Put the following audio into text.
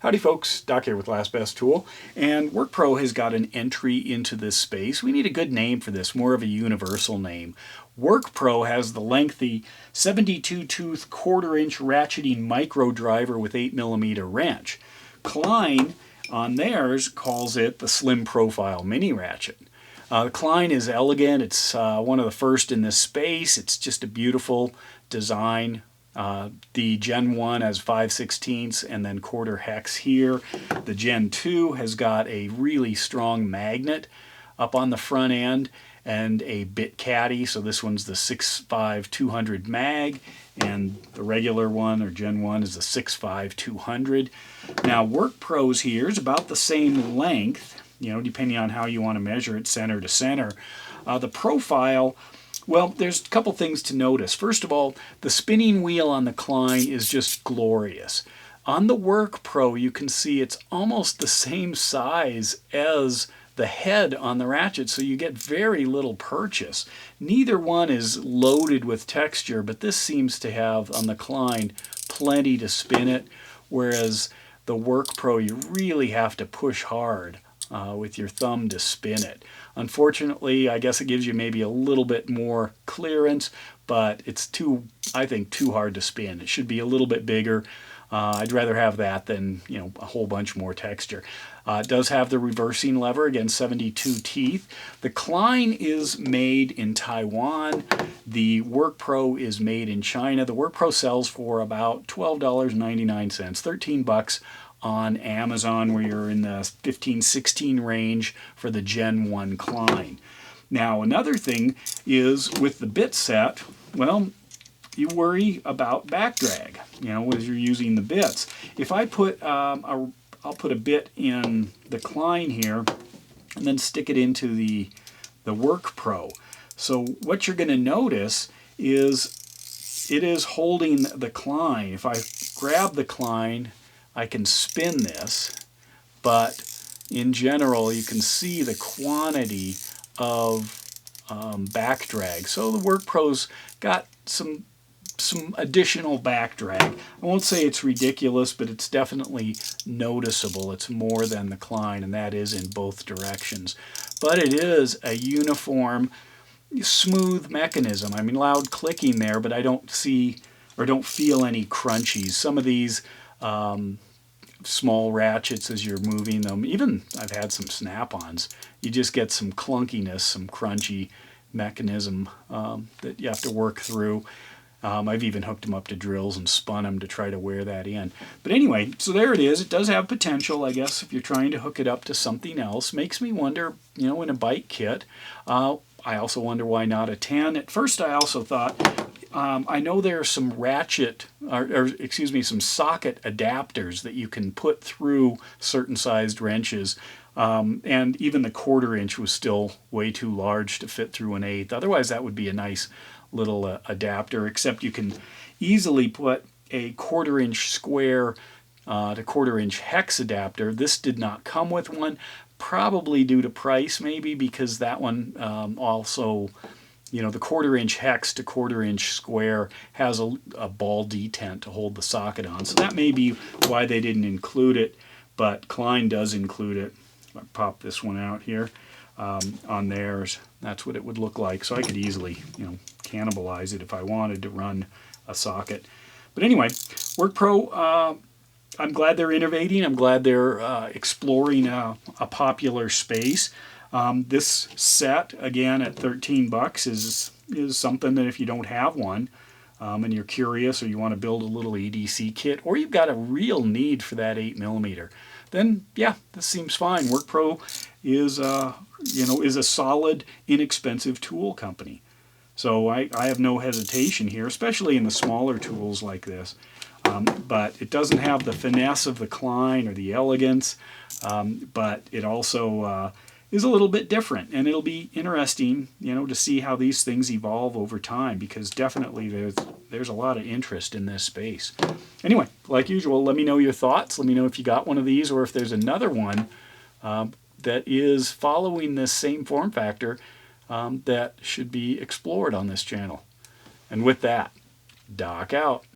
Howdy folks, Doc here with Last Best Tool, and WORKPRO has got an entry into this space. We need a good name for this, more of a universal name. WORKPRO has the lengthy 72-tooth quarter-inch ratcheting micro driver with 8mm wrench. Klein on theirs calls it the Slim Profile Mini Ratchet. The Klein is elegant. It's one of the first in this space. It's just a beautiful design. The Gen 1 has 5/16 and then quarter hex here. The Gen 2 has got a really strong magnet up on the front end and a bit caddy. So this one's the 6.5 200 mag, and the regular one, or Gen 1, is the 6.5 200. Now WORKPRO's here is about the same length, depending on how you want to measure it, center to center. The profile, well, there's a couple things to notice. First of all, the spinning wheel on the Klein is just glorious. On the WORKPRO, you can see it's almost the same size as the head on the ratchet, so you get very little purchase. Neither one is loaded with texture, but this seems to have, on the Klein, plenty to spin it, whereas the WORKPRO, you really have to push hard with your thumb to spin it. Unfortunately, I guess it gives you maybe a little bit more clearance, but it's I think too hard to spin. It should be a little bit bigger. I'd rather have that than a whole bunch more texture. It does have the reversing lever, again 72 teeth. The Klein is made in Taiwan. The WORKPRO is made in China. The WORKPRO sells for about $12.99, $13 on Amazon, where you're in the 15-16 range for the Gen 1 Klein. Now another thing is with the bit set, well, you worry about back drag, as you're using the bits. If I put I'll put a bit in the Klein here and then stick it into the WORKPRO. So what you're going to notice is it is holding the Klein. If I grab the Klein, I can spin this, but in general you can see the quantity of back drag. So the WORKPRO's got some additional back drag. I won't say it's ridiculous, but it's definitely noticeable. It's more than the Klein, and that is in both directions. But it is a uniform, smooth mechanism. I mean, loud clicking there, but I don't see or don't feel any crunchies. Some of these small ratchets, as you're moving them, even I've had some snap-ons, you just get some clunkiness, some crunchy mechanism that you have to work through. I've even hooked them up to drills and spun them to try to wear that in. But anyway, so there it is. It does have potential, I guess, if you're trying to hook it up to something else. Makes me wonder, in a bike kit, I also wonder why not a 10. At first I also thought, I know there are some ratchet, some socket adapters that you can put through certain sized wrenches. And even the quarter-inch was still way too large to fit through an 1/8. Otherwise, that would be a nice little adapter, except you can easily put a quarter-inch square to quarter-inch hex adapter. This did not come with one, probably due to price, maybe, because that one also, the quarter-inch hex to quarter-inch square has a ball detent to hold the socket on. So that may be why they didn't include it, but Klein does include it. I pop this one out here on theirs. That's what it would look like. So I could easily, cannibalize it if I wanted to run a socket. But anyway, WORKPRO, I'm glad they're innovating. I'm glad they're exploring a popular space. This set, again, at $13 is something that if you don't have one and you're curious, or you want to build a little EDC kit, or you've got a real need for that 8mm, then yeah, this seems fine. WORKPRO is a solid, inexpensive tool company. So I have no hesitation here, especially in the smaller tools like this. But it doesn't have the finesse of the Klein or the elegance, but it also is a little bit different. And it'll be interesting, to see how these things evolve over time, because definitely there's a lot of interest in this space. Anyway, like usual, let me know your thoughts. Let me know if you got one of these, or if there's another one that is following this same form factor that should be explored on this channel. And with that, Doc out.